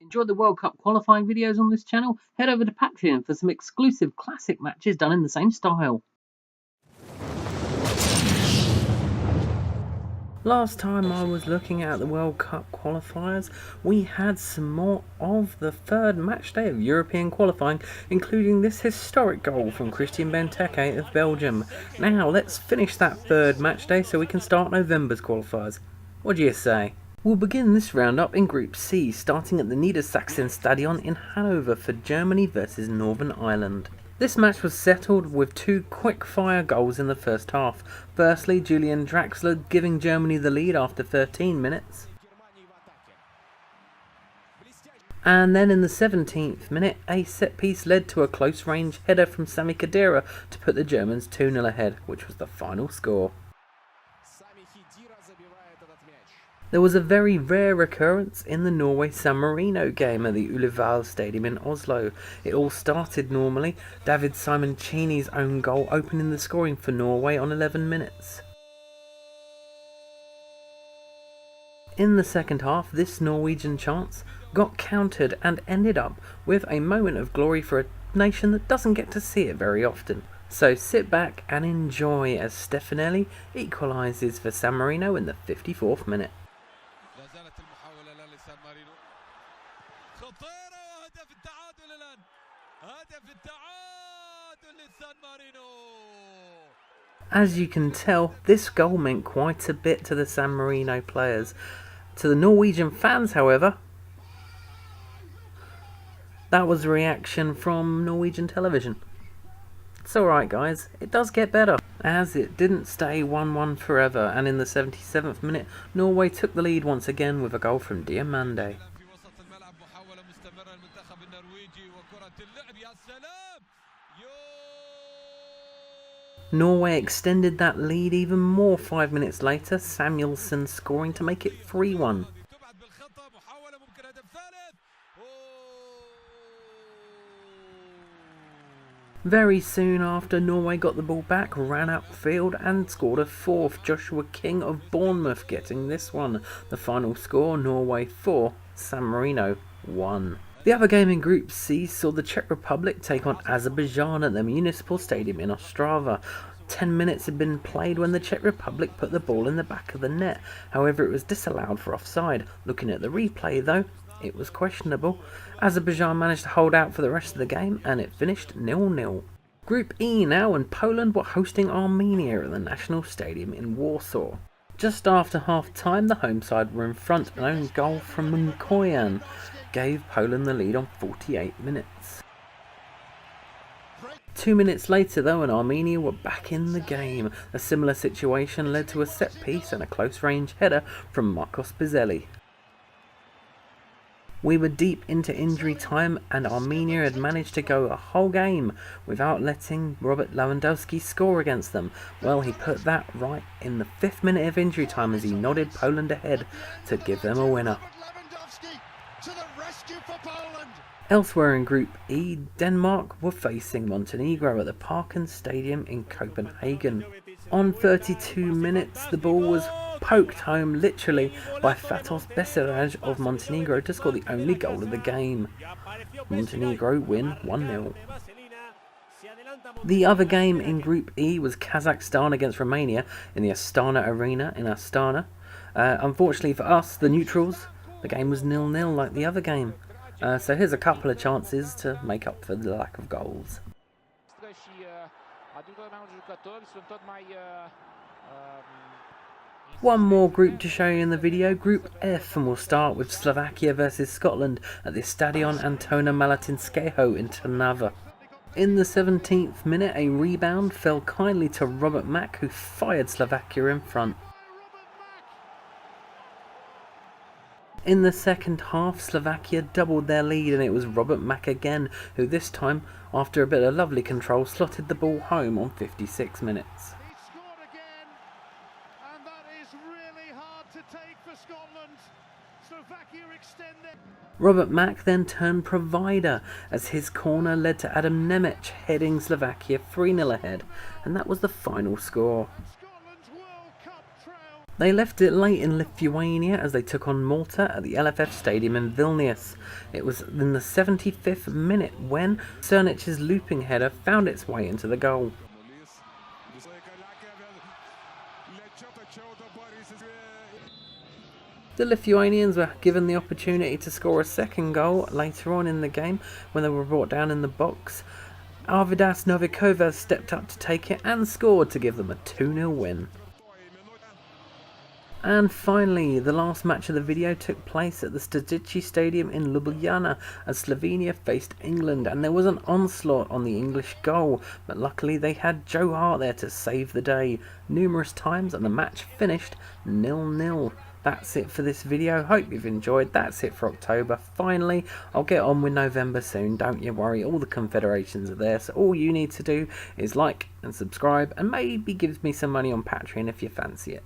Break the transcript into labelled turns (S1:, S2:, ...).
S1: Enjoy the World Cup qualifying videos on this channel? Head over to Patreon for some exclusive classic matches done in the same style. Last time I was looking at the World Cup qualifiers, we had some more of the third match day of European qualifying, including this historic goal from Christian Benteke of Belgium. Now let's finish that third match day so we can start November's qualifiers. What do you say? We'll begin this roundup in Group C, starting at the Niedersachsen Stadion in Hanover for Germany versus Northern Ireland. This match was settled with two quick-fire goals in the first half. Firstly, Julian Draxler giving Germany the lead after 13 minutes. And then in the 17th minute, a set-piece led to a close-range header from Sami Khedira to put the Germans 2-0 ahead, which was the final score. There was a very rare occurrence in the Norway-San Marino game at the Ullevål Stadium in Oslo. It all started normally, David Simoncini's own goal opening the scoring for Norway on 11 minutes. In the second half, this Norwegian chance got countered and ended up with a moment of glory for a nation that doesn't get to see it very often. So sit back and enjoy as Stefanelli equalises for San Marino in the 54th minute. As you can tell, this goal meant quite a bit to the San Marino players. To the Norwegian fans, however, that was a reaction from Norwegian television. It's alright guys, it does get better, as it didn't stay 1-1 forever, and in the 77th minute, Norway took the lead once again with a goal from Diamande. Norway extended that lead even more 5 minutes later, Samuelsson scoring to make it 3-1. Very soon after, Norway got the ball back, ran upfield and scored a fourth, Joshua King of Bournemouth getting this one. The final score, Norway 4, San Marino 1. The other game in Group C saw the Czech Republic take on Azerbaijan at the Municipal Stadium in Ostrava. 10 minutes had been played when the Czech Republic put the ball in the back of the net. However, it was disallowed for offside. Looking at the replay though, it was questionable. Azerbaijan managed to hold out for the rest of the game and it finished 0-0. Group E now, and Poland were hosting Armenia at the National Stadium in Warsaw. Just after half time, the home side were in front. An own goal from Munkoyan gave Poland the lead on 48 minutes. 2 minutes later though, and Armenia were back in the game. A similar situation led to a set piece and a close range header from Marcos Bizzelli. We were deep into injury time and Armenia had managed to go a whole game without letting Robert Lewandowski score against them. Well, he put that right in the 5th minute of injury time as he nodded Poland ahead to give them a winner. Elsewhere in Group E, Denmark were facing Montenegro at the Parken Stadium in Copenhagen. On 32 minutes, the ball was poked home literally by Fatos Besaraj of Montenegro to score the only goal of the game. Montenegro win 1-0. The other game in Group E was Kazakhstan against Romania in the Astana Arena in Astana. Unfortunately for us, the neutrals, the game was 0-0 like the other game. So here's a couple of chances to make up for the lack of goals. One more group to show you in the video, Group F, and we'll start with Slovakia versus Scotland at the Stadion Antona Malatinskeho in Trnava. In the 17th minute, a rebound fell kindly to Robert Mack, who fired Slovakia in front. In the second half, Slovakia doubled their lead and it was Robert Mack again, who this time, after a bit of lovely control, slotted the ball home on 56 minutes. Robert Mack then turned provider as his corner led to Adam Nemec heading Slovakia 3-0 ahead, and that was the final score. They left it late in Lithuania as they took on Malta at the LFF Stadium in Vilnius. It was in the 75th minute when Cernic's looping header found its way into the goal. The Lithuanians were given the opportunity to score a second goal later on in the game when they were brought down in the box. Arvydas Novikovas stepped up to take it and scored to give them a 2-0 win. And finally, the last match of the video took place at the Stadici Stadium in Ljubljana as Slovenia faced England, and there was an onslaught on the English goal, but luckily they had Joe Hart there to save the day numerous times, and the match finished 0-0. That's it for this video. Hope you've enjoyed. That's it for October. Finally, I'll get on with November soon. Don't you worry. All the confederations are there. So all you need to do is like and subscribe and maybe give me some money on Patreon if you fancy it.